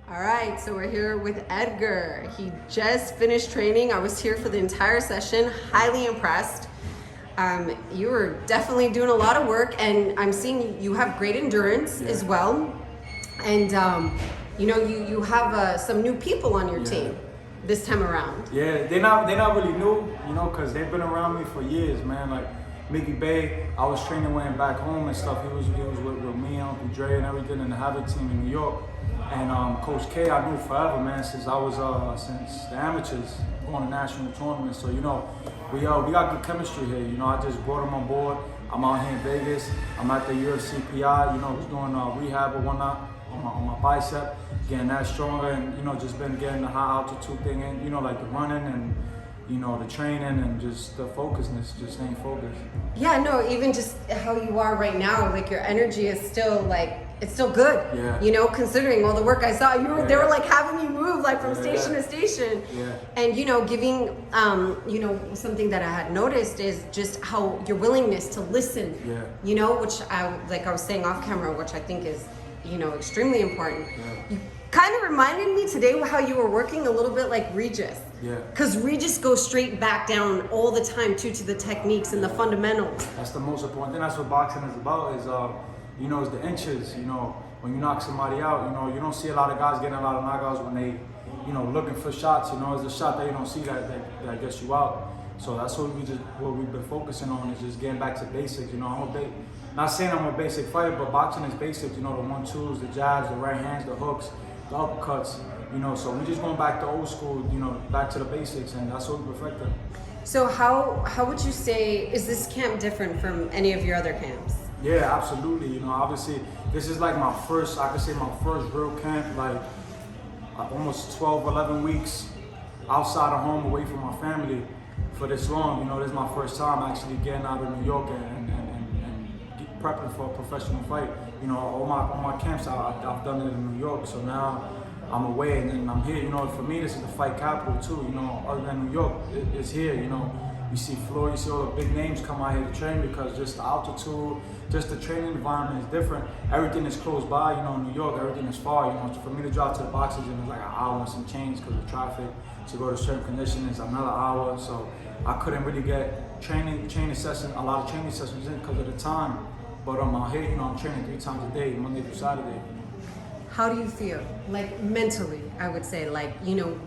All right, so we're here with Edgar. He just finished training. I was here for the entire session, highly impressed. You were definitely doing a lot of work, and I'm seeing you have great endurance as well. And you have some new people on your team this time around. Yeah, they're not really new, because they've been around me for years, man. Like Mickey Bay, I was training with him back home and stuff. He was with me and Uncle Dre and everything in the Havoc team in New York. And Coach K, I knew forever, man, since I was since the amateurs going to national tournaments. So we got good chemistry here. I just brought him on board. I'm out here in Vegas. I'm at the UFC PI. Was doing rehab or whatnot on my bicep, getting that stronger, and just been getting the high altitude thing in. Like the running and the training and just the focusedness, just staying focused. Yeah, no, even just how you are right now, like your energy is still like. It's still good, considering all the work I saw. They were like having you move like from station to station. Yeah. And giving, something that I had noticed is just how your willingness to listen, which I was saying off camera, which I think is, extremely important. Yeah. You kind of reminded me today how you were working a little bit like Regis. Yeah. Because Regis goes straight back down all the time to the techniques and the fundamentals. That's the most important thing. That's what boxing is about, is is the inches. When you knock somebody out, you don't see a lot of guys getting a lot of knockouts when they, looking for shots. It's the shot that you don't see that gets you out. So that's what we've been focusing on, is just getting back to basics. Not saying I'm a basic fighter, but boxing is basics. The 1-2s, the jabs, the right hands, the hooks, the uppercuts. So we're just going back to old school. Back to the basics, and that's what we perfected. So how would you say, is this camp different from any of your other camps? Yeah, absolutely. Obviously, this is like my first real camp, like almost 12, 11 weeks outside of home, away from my family for this long. This is my first time actually getting out of New York and prepping for a professional fight. All my camps, I've done it in New York, so now I'm away and then I'm here. For me, this is the fight capital too, other than New York, it's here, You see Floyd, you see all the big names come out here to train, because just the altitude, just the training environment is different. Everything is close by, in New York, everything is far. For me to drive to the boxing gym is like an hour and some change because of traffic. To go to certain conditions is another hour. So I couldn't really get a lot of training sessions in because of the time. But I'm out here, I'm training 3 times a day, Monday through Saturday. How do you feel? Like mentally, I would say,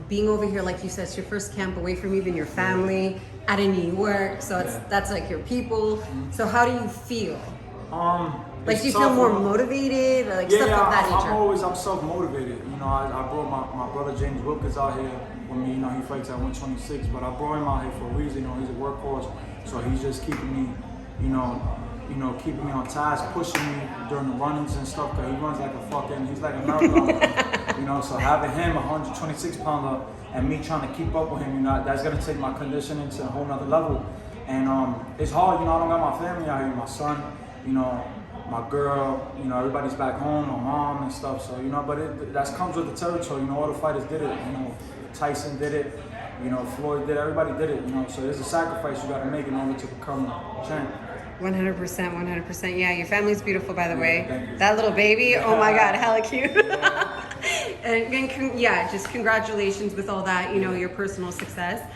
being over here, like you said, it's your first camp away from even your family, out of New York, so that's like your people. Mm-hmm. So how do you feel? Do you feel more motivated, or stuff of that nature? I'm self-motivated. I brought my brother James Wilkins out here with me. He fights at 126, but I brought him out here for a reason. He's a workhorse, so he's just keeping me, keeping me on task, pushing me during the run-ins and stuff, because he runs he's like a marathon. So having him, a 126-pounder, and me trying to keep up with him, that's gonna take my conditioning to a whole nother level. And it's hard, I don't got my family out here, my son, my girl, everybody's back home, my mom and stuff. So, but that comes with the territory. All the fighters did it. Tyson did it. Floyd did it. Everybody did it. So there's a sacrifice you got to make in order to become a champ. 100%, 100%. Yeah, your family's beautiful, by the way. That little baby, oh my God, hella cute. And just congratulations with all that, your personal success.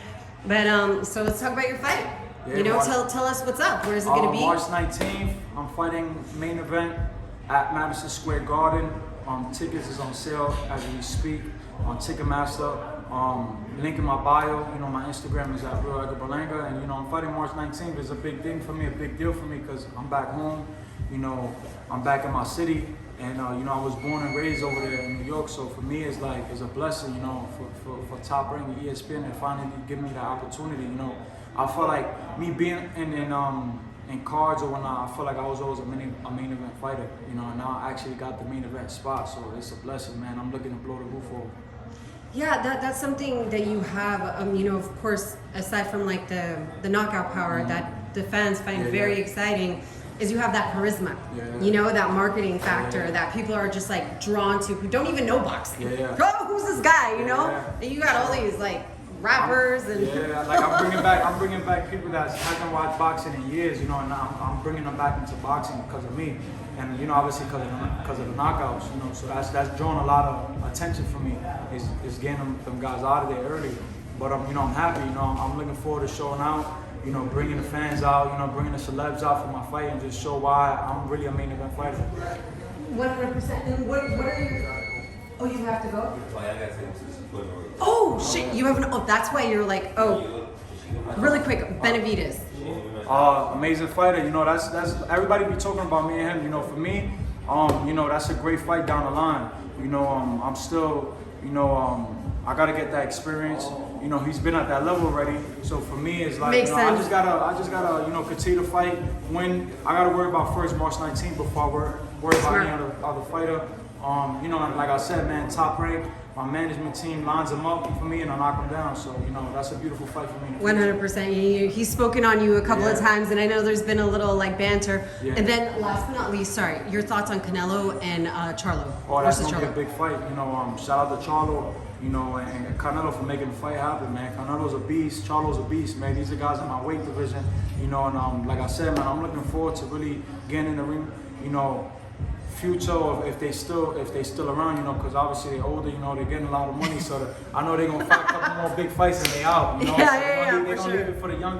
But so let's talk about your fight. Yeah, tell us what's up. Where is it going to be? March 19th, I'm fighting main event at Madison Square Garden. Tickets is on sale as we speak on Ticketmaster. Link in my bio. My Instagram is at Edgar Berlanga, and I'm fighting March 19th. It's a big thing for me, a big deal for me, because I'm back home. I'm back in my city, and I was born and raised over there in New York. So for me, it's a blessing, for Top Rank and ESPN and finally giving me that opportunity. I felt like me being in cards or whatnot, I felt like I was always a main event fighter, and now I actually got the main event spot, so it's a blessing, man. I'm looking to blow the roof over. Yeah, that's something that you have, of course, aside from the knockout power that the fans find very exciting, is you have that charisma, that marketing factor that people are just drawn to, who don't even know boxing. Oh, who's this guy, And you got all these rappers and yeah, like I'm bringing back people that haven't watched boxing in years, you know, and I'm bringing them back into boxing because of me, and you know, obviously because of the knockouts, you know, so that's drawn a lot of attention for me. Is getting them guys out of there early, but you know, I'm happy, you know, I'm looking forward to showing out. You know, bringing the fans out, you know, bringing the celebs out for my fight and just show why I'm really a main event fighter. 100%. And what are you? Oh, you have to go? Oh, shit. You have an. Oh, that's why you're like, oh. Really quick, Benavidez. Amazing fighter. You know, that's everybody be talking about me and him. You know, for me, you know, that's a great fight down the line. You know, I'm still, you know, I gotta get that experience. You know, he's been at that level already. So for me, it's like, you know, I just gotta, you know, continue to fight. Win. I gotta worry about first March 19th before I worry about any other fighter. You know, like I said, man, top rank. My management team lines him up for me and I knock him down. So, you know, that's a beautiful fight for me. 100%. He's spoken on you a couple of times, and I know there's been a little like banter. Yeah. And then last but not least, sorry, your thoughts on Canelo and Charlo? Oh, that's gonna be a big fight. You know, shout out to Charlo, you know, and Canelo for making the fight happen, man. Canelo's a beast, Charlo's a beast, man. These are guys in my weight division, you know, and like I said, man, I'm looking forward to really getting in the ring, you know. Future, if they still around, you know, because obviously they're older, you know, they're getting a lot of money, so I know they're gonna fight a couple more big fights and they out, you know. They don't leave it for the young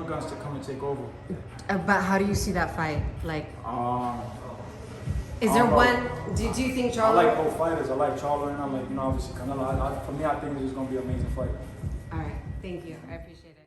guns to come and take over. But how do you see that fight? Like, is there one? Do you think Charlo? I like both fighters. I like Charlo and I like, you know, obviously Canelo. For me, I think it's gonna be an amazing fight. All right, thank you. I appreciate it.